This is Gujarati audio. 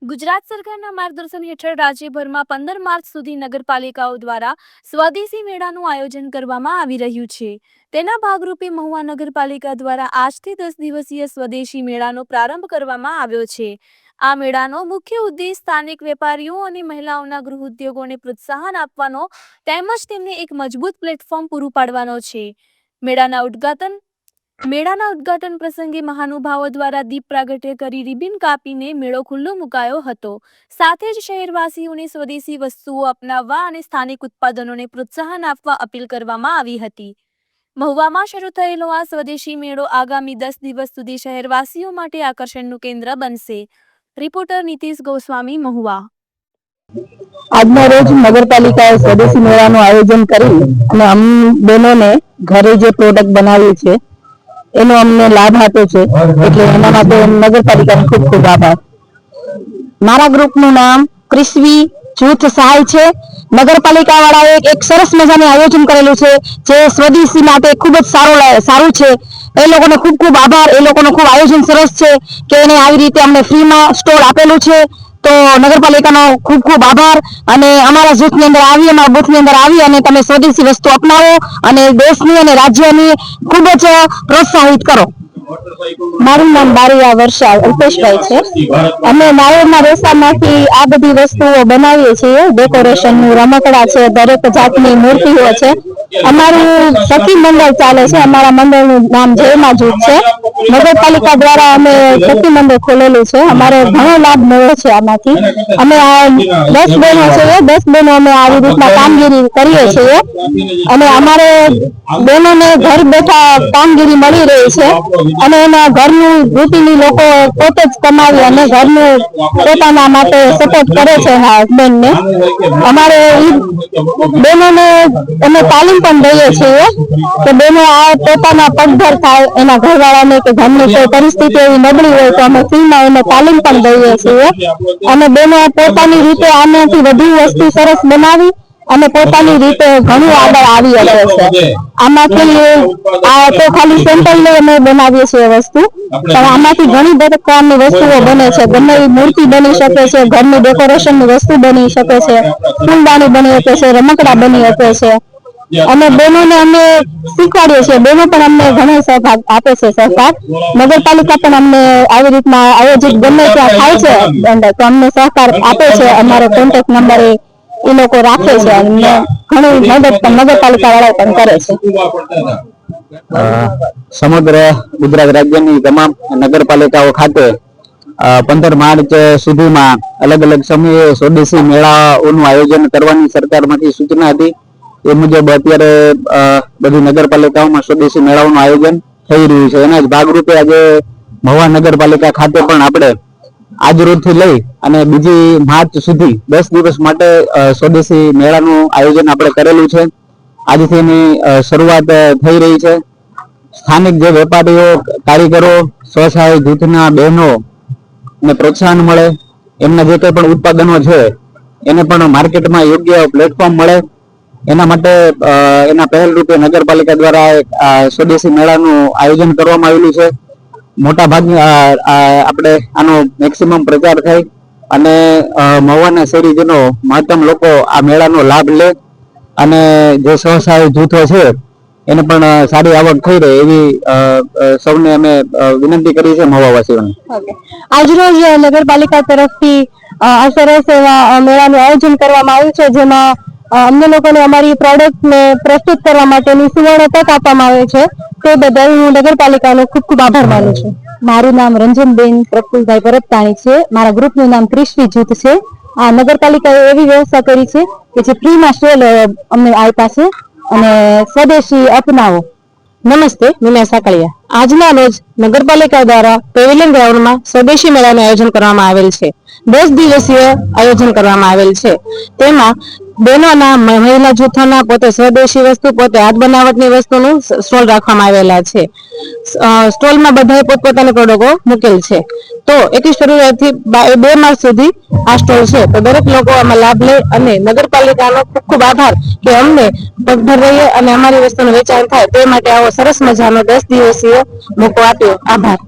ગુજરાત સરકારના માર્ગદર્શન હેઠળ રાજ્યભરમાં 15 માર્ચ સુધી નગરપાલિકાઓ દ્વારા સ્વદેશી મેળાનું આયોજન કરવામાં આવી રહ્યું છે। તેના ભાગરૂપે મહુવા નગરપાલિકા દ્વારા આજથી 10 દિવસીય સ્વદેશી મેળાનો પ્રારંભ કરવામાં આવ્યો છે। આ મેળાનો મુખ્ય ઉદ્દેશ સ્થાનિક વેપારીઓ અને મહિલાઓના ગૃહ ઉદ્યોગોને પ્રોત્સાહન આપવાનો તેમજ તેમને એક મજબૂત પ્લેટફોર્મ પૂરું પાડવાનો છે। મેળાના ઉદ્ઘાટન પ્રસંગે મહાનુભાવો દ્વારા દીપ પ્રાગટ્ય કરી રિબિન કાપીને મેળો ખુલ્લો મુકાયો હતો। સાથે જ શહેરવાસીઓને સ્વદેશી વસ્તુઓ અપનાવવા અને સ્થાનિક ઉત્પાદનોને પ્રોત્સાહન આપવા અપીલ કરવામાં આવી હતી। મહુવામાં શરૂ થયેલો આ સ્વદેશી મેળો આગામી 10 દિવસ સુધી શહેરવાસીઓ માટે આકર્ષણનું કેન્દ્ર બનશે। રિપોર્ટર નીતિશ ગોસ્વામી, મહુવા। આજના રોજ નગરપાલિકાએ સ્વદેશી મેળાનું આયોજન કરી અને અમને બહેનોને ઘરે જે પ્રોડક્ટ બનાવી છે એનો અમને લાભ આપ્યો છે, એટલે એના માટે નગરપાલિકાનો ખૂબ ખૂબ આભાર। મારા ગ્રુપનું નામ ક્રિસ્વી જૂથ સહાય છે। નગરપાલિકા વાળાએ એક સરસ મજાનું આયોજન કરેલું છે જે સ્વદેશી માટે ખૂબ જ સારું છે। એ લોકોને ખૂબ ખૂબ આભાર। એ લોકોનું ખૂબ આયોજન સરસ છે કે એને આવી રીતે અમને ફ્રીમાં સ્ટોલ આપેલું છે, તો નગરપાલિકાનો ખૂબ ખૂબ આભાર। અને અમારા જૂથની અંદર આવી, અમારા બૂથની અંદર આવી અને તમે સ્વદેશી વસ્તુ અપનાવો અને દેશની અને રાજ્યની ખૂબ જ પ્રોત્સાહિત કરો। મારું નામ બારીયા વર્ષા અલ્પેશભાઈ છે। અમે નાળિયેરના રેસામાંથી આ બધી વસ્તુઓ બનાવીએ છીએ। ડેકોરેશનનું રમકડા છે, દરેક જાતની મૂર્તિઓ છે। અમારું સખી મંડળ ચાલે છે। અમારા મંડળનું નામ જયમાં જૂથ છે। નગરપાલિકા દ્વારા અમે સખી મંડળ ખોલેલું છે। અમારે ઘણો લાભ મળ્યો છે આમાંથી। અમે 10 બહેનો છીએ, 10 બહેનો અમે આવી રીતના કામગીરી કરીએ છીએ અને અમારે બહેનોને ઘર બેઠા કામગીરી મળી રહી છે અને એના ઘરનું રૂટીની લોકો પોતે જ કમાવી અને ઘરનું પોતાના માટે સપોર્ટ કરે છે હસબન્ડને। અમારે બહેનોને અમે તાલીમ પણ દઈએ છીએ કે બહેનો આ પોતાના પગભર થાય, એના ઘરવાળાને કે ઘરની કોઈ પરિસ્થિતિ એવી નબળી હોય તો અમે ફ્રીમાં એને તાલીમ પણ દઈએ છીએ અને બહેનો પોતાની રીતે આનાથી વધુ વસ્તુ સરસ બનાવી અને પોતાની રીતે ઘણું આગળ આવી શકે છે। આમાંથી આ તો ખાલી સેમ્પલ અમે બનાવીએ છીએ વસ્તુ, પણ આમાંથી ઘણી પ્રકારની વસ્તુઓ બને છે। ગમે એવી મૂર્તિ બની શકે છે, ઘરની ડેકોરેશનની વસ્તુ બની શકે છે, ફૂલદાની બની શકે છે, રમકડા બની શકે છે અને બહેનોને અમે શીખવાડીએ છીએ। બહેનો પણ અમને ઘણો સહભાગ આપે છે, સહકાર। નગરપાલિકા પણ અમને આવી રીતના આયોજિત ગમે ત્યાં થાય છે તો અમને સહકાર આપે છે। અમારો કોન્ટેક્ટ નંબર એ લોકો રાખે છે અને ઘણી મદદ પણ નગરપાલિકા વાળા પણ કરે છે। સમગ્ર ગુજરાત રાજ્યની તમામ નગરપાલિકાઓ ખાતે 15 માર્ચ સુધીમાં અલગ અલગ સમયે સ્વદેશી મેળાઓનું આયોજન કરવાની સરકારમાંથી સૂચના હતી। એ મુજબ અત્યારે બધી નગરપાલિકાઓમાં સ્વદેશી મેળાઓનું આયોજન થઈ રહ્યું છે। એના જ ભાગરૂપે આજે મહુવા નગરપાલિકા ખાતે પણ આપણે આજ રોજથી લઈ અને બીજી માર્ચ સુધી 10 દિવસ માટે સ્વદેશી મેળાનું આયોજન આપણે કરેલું છે। આજથી એની શરૂઆત થઈ રહી છે। સ્થાનિક જે વેપારીઓ, કારીગરો, સ્વસહાય જૂથના બહેનો ને પ્રોત્સાહન મળે, એમના જે કંઈ પણ ઉત્પાદનો છે એને પણ માર્કેટમાં યોગ્ય પ્લેટફોર્મ મળે, એના માટે એના પહેલ રૂપે નગરપાલિકા દ્વારા સ્વદેશી મેળાનું આયોજન કરવામાં આવેલું છે। મોટા ભાગની આપણે આનો મેક્સિમમ પ્રચાર થાય અને મહુવાના શહેરીજનો મહત્તમ લોકો આ મેળાનો લાભ લે અને જે સ્વસહાય જૂથો છે એને પણ સારી આવક થઈ રહે એવી સૌને અમે વિનંતી કરી છે મહુવાવાસીઓને। આજરોજ નગરપાલિકા તરફથી આ સરસ એવા મેળાનું આયોજન કરવામાં આવ્યું છે, જેમાં અમને લોકોને અમારી પ્રોડક્ટને પ્રસ્તુત કરવા માટેની સુવર્ણ તક આપવામાં આવે છે। તે બદલ હું નગરપાલિકાનો ખૂબ ખૂબ આભાર માનું છું। મારું નામ રંજનબેન પ્રફુલભાઈ પરબતાણી છે। મારા ગ્રુપનું નામ ક્રિસ્વી જૂથ છે। આ નગરપાલિકાએ એવી વ્યવસ્થા કરી છે કે જે ફ્રીમાં સ્ટોલ અમને આપ્યા છે અને સ્વદેશી અપનાવો। નમસ્તે, વિનય સાકળિયા। આજના રોજ નગરપાલિકા દ્વારા પેવેલિયન ગ્રાઉન્ડમાં સ્વદેશી મેળાનું આયોજન કરવામાં આવેલ છે। 10 દિવસીય આયોજન કરવામાં આવેલ છે। તેમાં બહેનોના, મહિલા જૂથોના પોતે સ્વદેશી વસ્તુ, પોતે હાથ બનાવટની વસ્તુનું સ્ટોલ રાખવામાં આવેલા છે। સ્ટોલમાં બધાએ પોતપોતાની પ્રોડક્ટો મૂકેલ છે। તો 21 ફેબ્રુઆરીથી 2 માર્ચ સુધી આ સ્ટોલ છે, તો દરેક લોકો આમાં લાભ લે અને નગરપાલિકાનો ખૂબ ખૂબ આભાર કે અમને પગભર રહીએ અને અમારી વસ્તુનું વેચાણ થાય તે માટે આવો સરસ મજાનો 10 દિવસીય મોકો આપ્યો। આભાર।